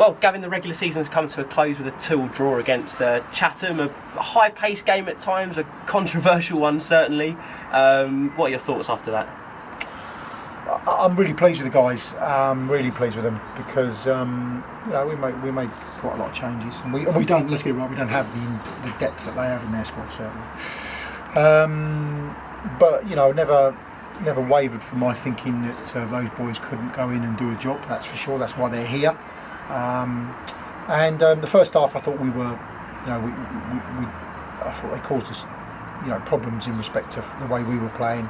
Well, Gavin, the regular season has come to a close with a 2-2 draw against Chatham. A high-paced game at times, a controversial one certainly. What are your thoughts after that? I'm really pleased with the guys. I'm really pleased with them because we made quite a lot of changes, and we don't. Let's get it right. We don't have the depth that they have in their squad certainly. But never wavered from my thinking that those boys couldn't go in and do a job. That's for sure. That's why they're here. The first half, I thought we were, I thought they caused us, problems in respect of the way we were playing.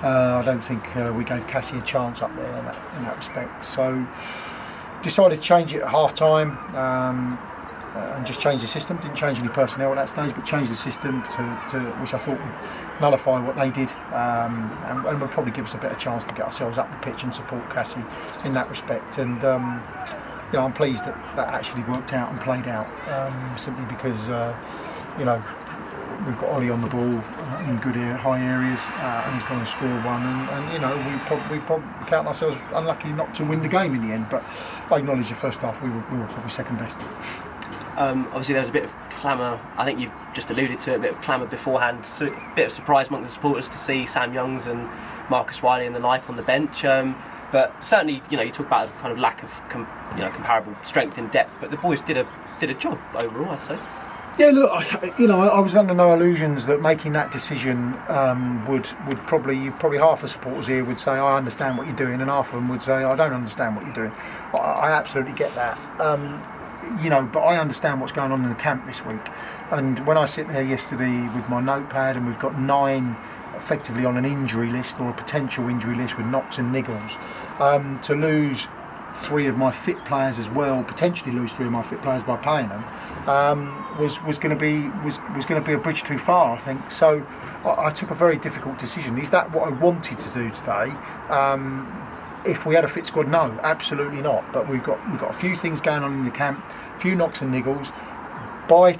I don't think we gave Cassie a chance up there in that respect. So decided to change it at half time and just change the system. Didn't change any personnel at that stage, but changed the system to which I thought would nullify what they did and would probably give us a better chance to get ourselves up the pitch and support Cassie in that respect. And I'm pleased that actually worked out and played out, simply because we've got Ollie on the ball in good high areas, and he's going to score one. And we probably count ourselves unlucky not to win the game in the end. But I acknowledge the first half we were probably second best. Obviously, there was a bit of clamour. I think you've just alluded to it, a bit of clamour beforehand. So a bit of surprise among the supporters to see Sam Youngs and Marcus Wiley and the like on the bench. But certainly, you talk about a kind of lack of comparable strength and depth. But the boys did a job overall, I'd say. Yeah, look, I was under no illusions that making that decision would probably half the supporters here would say I understand what you're doing, and half of them would say I don't understand what you're doing. I absolutely get that. But I understand what's going on in the camp this week. And when I sit there yesterday with my notepad, and we've got 9 effectively on an injury list or a potential injury list with knocks and niggles, to lose 3 of my fit players as well, potentially lose 3 of my fit players by playing them, was going to be a bridge too far, I think. So I took a very difficult decision. Is that what I wanted to do today? If we had a fit squad, no, absolutely not. But we've got a few things going on in the camp, a few knocks and niggles. By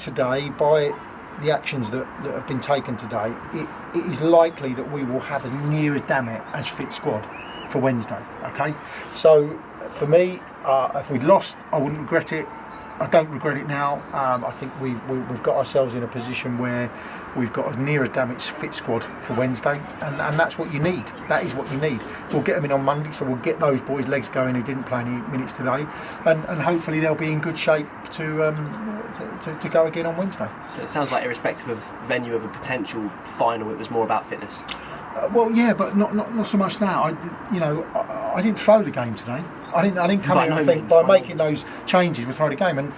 the actions that have been taken today, it is likely that we will have as near a damn it as fit squad for Wednesday. Okay, so for me, if we'd lost, I wouldn't regret it. I don't regret it now. I think we've got ourselves in a position where we've got as near a damn it fit squad for Wednesday, and that's what you need. That is what you need. We'll get them in on Monday, so we'll get those boys' legs going who didn't play any minutes today, and hopefully they'll be in good shape to go again on Wednesday. So it sounds like, irrespective of venue of a potential final, it was more about fitness. Well, yeah, but not so much that. I didn't throw the game today. I didn't come here and think by making those changes we'll throw the game. And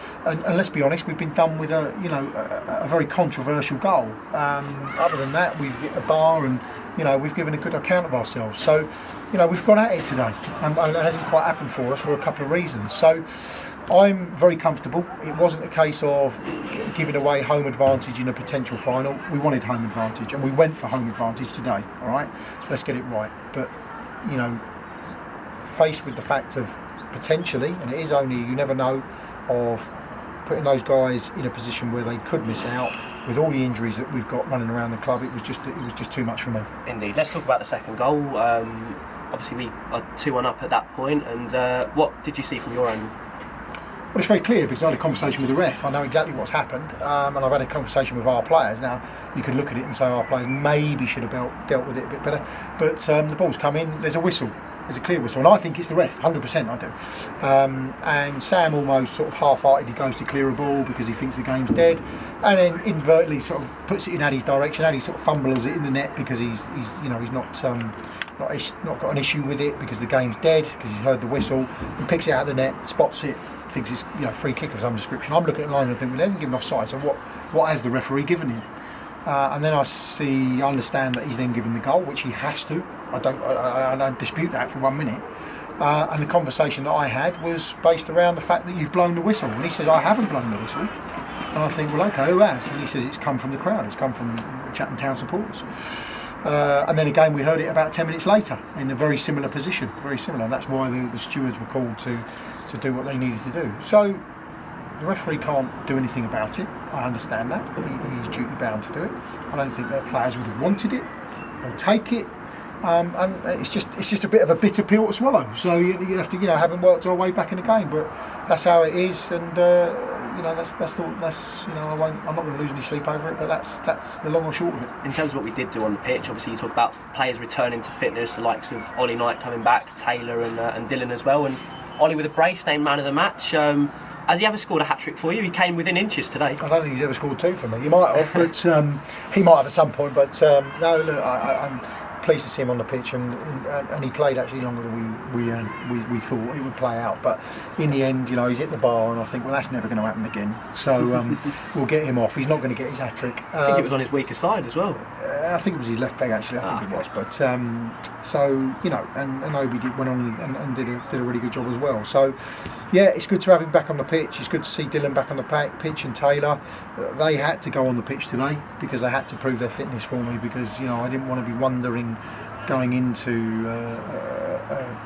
let's be honest, we've been done with a very controversial goal. Other than that, we've hit the bar and we've given a good account of ourselves. So we've gone at it today, and it hasn't quite happened for us for a couple of reasons. So I'm very comfortable. It wasn't a case of giving away home advantage in a potential final. We wanted home advantage, and we went for home advantage today. All right, let's get it right. But faced with the fact of potentially, and it is only, you never know, of putting those guys in a position where they could miss out with all the injuries that we've got running around the club, it was just too much for me. Indeed. Let's talk about the second goal. Obviously we are 2-1 up at that point, and what did you see from your angle? Well, it's very clear because I had a conversation with the ref. I know exactly what's happened, and I've had a conversation with our players. Now, you could look at it and say our players maybe should have dealt with it a bit better, but the ball's come in, there's a whistle. There's a clear whistle, and I think it's the ref, 100% I do. And Sam almost sort of half-heartedly goes to clear a ball because he thinks the game's dead, and then inadvertently sort of puts it in Addy's direction. Addy sort of fumbles it in the net because he's not got an issue with it because the game's dead, because he's heard the whistle. He picks it out of the net, spots it, thinks it's free kick of some description. I'm looking at the line and thinking, well, he hasn't given offside, so what has the referee given him? And then I understand that he's then given the goal, which he has to. I don't dispute that for 1 minute. And the conversation that I had was based around the fact that you've blown the whistle. And he says, I haven't blown the whistle. And I think, well, okay, who has? And he says, it's come from the crowd. It's come from Chatham Town supporters. And then again, we heard it about 10 minutes later in a very similar position. Very similar. And that's why the stewards were called to do what they needed to do. So the referee can't do anything about it. I understand that. He's duty bound to do it. I don't think their players would have wanted it. They'll take it. and it's just a bit of a bitter pill to swallow. So you have to, having worked our way back in the game, but that's how it is, and that's I'm not going to lose any sleep over it, but that's the long or short of it. In terms of what we did do on the pitch, obviously you talk about players returning to fitness, the likes of Ollie Knight coming back, Taylor and Dylan as well, and Ollie with a brace, named man of the match. Has he ever scored a hat-trick for you? He came within inches today. I don't think he's ever scored 2 for me. He might have, but he might have at some point. But no, look, I'm pleased to see him on the pitch, and he played actually longer than we thought it would play out. But in the end, he's hit the bar, and I think, well, that's never going to happen again. So we'll get him off. He's not going to get his hat-trick. I think it was on his weaker side as well. I think it was his left leg actually. I think it was. But so and Obi went on and did a really good job as well. So yeah, it's good to have him back on the pitch. It's good to see Dylan back on the pitch, and Taylor. They had to go on the pitch today because they had to prove their fitness for me, because I didn't want to be wondering going into the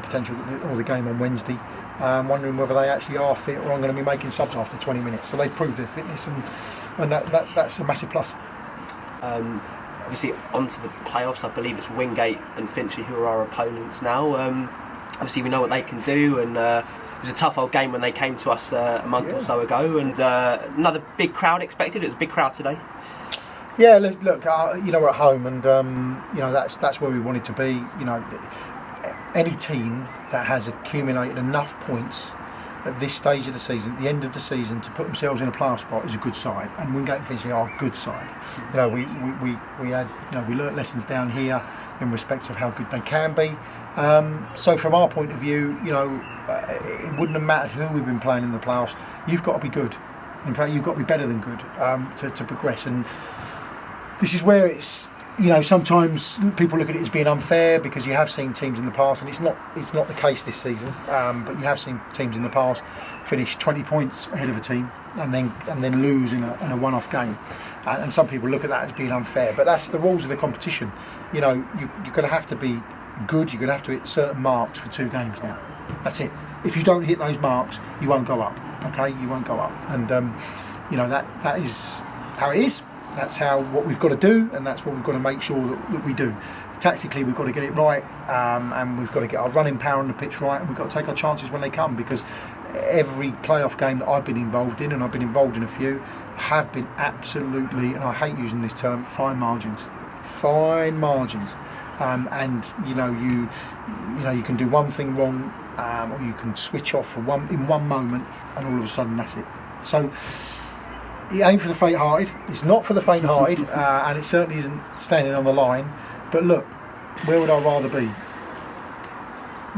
potential or the game on Wednesday, wondering whether they actually are fit, or I'm going to be making subs after 20 minutes. So they proved their fitness, and that's a massive plus. Obviously onto the playoffs, I believe it's Wingate and Finchley who are our opponents now. Obviously we know what they can do, and it was a tough old game when they came to us a month or so ago, and another big crowd expected. It was a big crowd today. Yeah, look, we're at home, and that's where we wanted to be. Any team that has accumulated enough points at this stage of the season, at the end of the season, to put themselves in a playoff spot is a good side, and Wingate and Finchley are a good side. We learnt lessons down here in respect of how good they can be. So from our point of view, it wouldn't have mattered who we've been playing in the playoffs. You've got to be good. In fact, you've got to be better than good to progress. And this is where it's, sometimes people look at it as being unfair, because you have seen teams in the past, and it's not the case this season, but you have seen teams in the past finish 20 points ahead of a team and then lose in a one-off game, and some people look at that as being unfair, but that's the rules of the competition. You're going to have to be good. You're going to have to hit certain marks for 2 games now. That's it. If you don't hit those marks, you won't go up. Okay, you won't go up, and that is how it is. That's what we've got to do, and that's what we've got to make sure that we do. Tactically, we've got to get it right, and we've got to get our running power on the pitch right, and we've got to take our chances when they come, because every playoff game that I've been involved in, and I've been involved in a few, have been absolutely, and I hate using this term, fine margins. Fine margins. And you can do one thing wrong, or you can switch off in one moment, and all of a sudden that's it. So it ain't for the faint-hearted. It's not for the faint-hearted, and it certainly isn't standing on the line. But look, where would I rather be?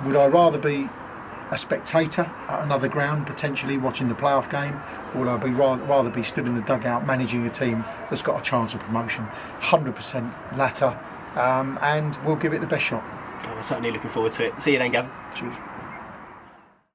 Would I rather be a spectator at another ground, potentially watching the playoff game, or would I rather be stood in the dugout managing a team that's got a chance of promotion? 100% latter, and we'll give it the best shot. I'm certainly looking forward to it. See you then, Gavin. Cheers.